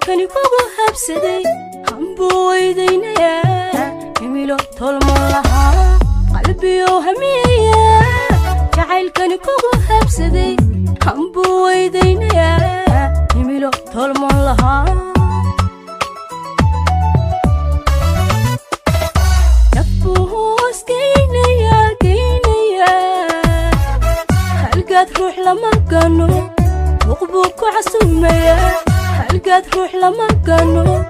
jacaylkani kugu habsaday hanbuu weydaynayaa himilo tolmo lahaa qalbiyow hamiyaya jacaylkani kugu habsaday hanbuu weydaynayaa himilo tolmo lahaa nafbuu hoos geynaya halgaad ruux lama gano وقبوك عسومية هلقات روح لما كانوا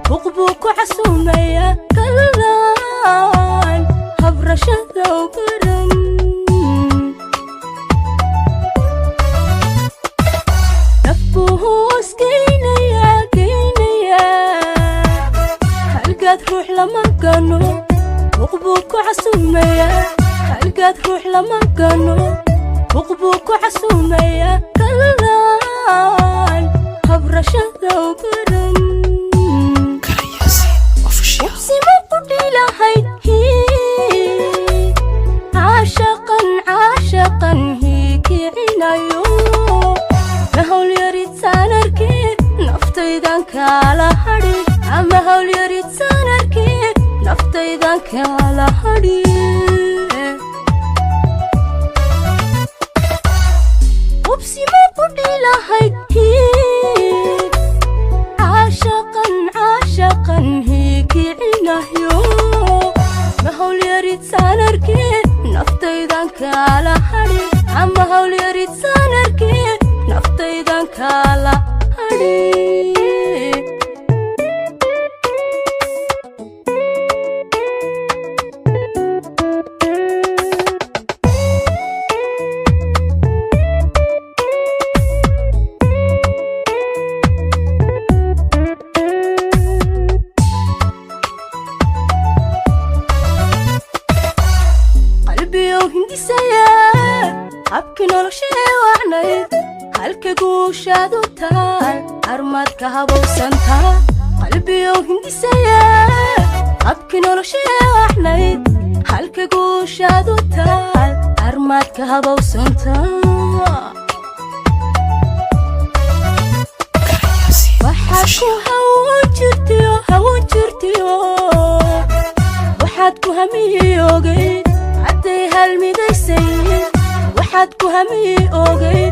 وقبوك عسومية كلان هبرشة وقرن نفوس كينيا هلقات روح لما كانوا وقبوك عسومية هلقات روح لما كانوا وقبوك عسومية كلان هبرشة وقرن وبسي ما قلت لهاي عاشقا هيك عنايو ما هول يريد سانركي نفتيدان كالا هدي ما هول يريد سانركي نفتيدان كالا هدي وبسي ما قلت لهاي عاشقا هيك عنايو ما هول يريد سانركي نفتيدان كالا هدي ما هول يريد سانركي نفتيدان كالا هدي habkii noloshee wacnayd halka guushaadu taal armaadka habowsantaa qalbiyow hindisaya habkii noloshee wacnayd halka guushaadu taal armaadka habowsantaa waxaad ku hawoon jirtiyo waxaad ku hamiyoogay hadday halmidaysayin waxaad ku hamiyoogay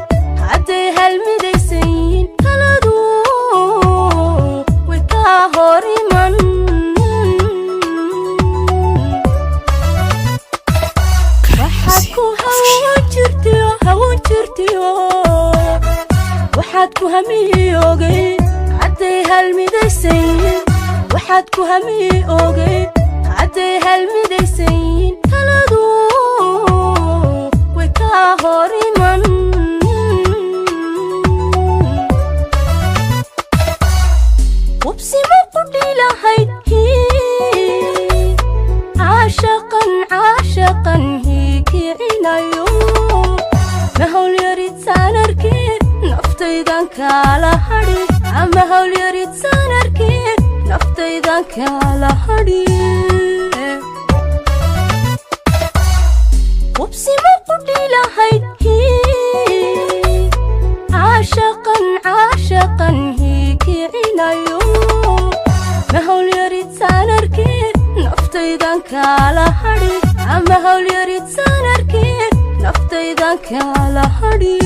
hadday halmidaysayin taladu way kaa hor iman waxaad ku hawoon jirtiyo waxaad ku hamiyoogay hadday halmidaysayin waxaad ku hamiyoogay hadday halmidaysayin taladu way kaa hor iman wabsi ma qudhi lahayd caashaqan hiiki cinayo ma hawl yarid saanarkii naftaydan kaala hadhi ama hawl yarid saanarkii naftaydan kaala hadhi وبسي ما قلت لهاي عاشقا هيك عنايو ما هول يريد سانركي نفتيدان كالا هدي ما هول يريد سانركي نفتيدان كالا هدي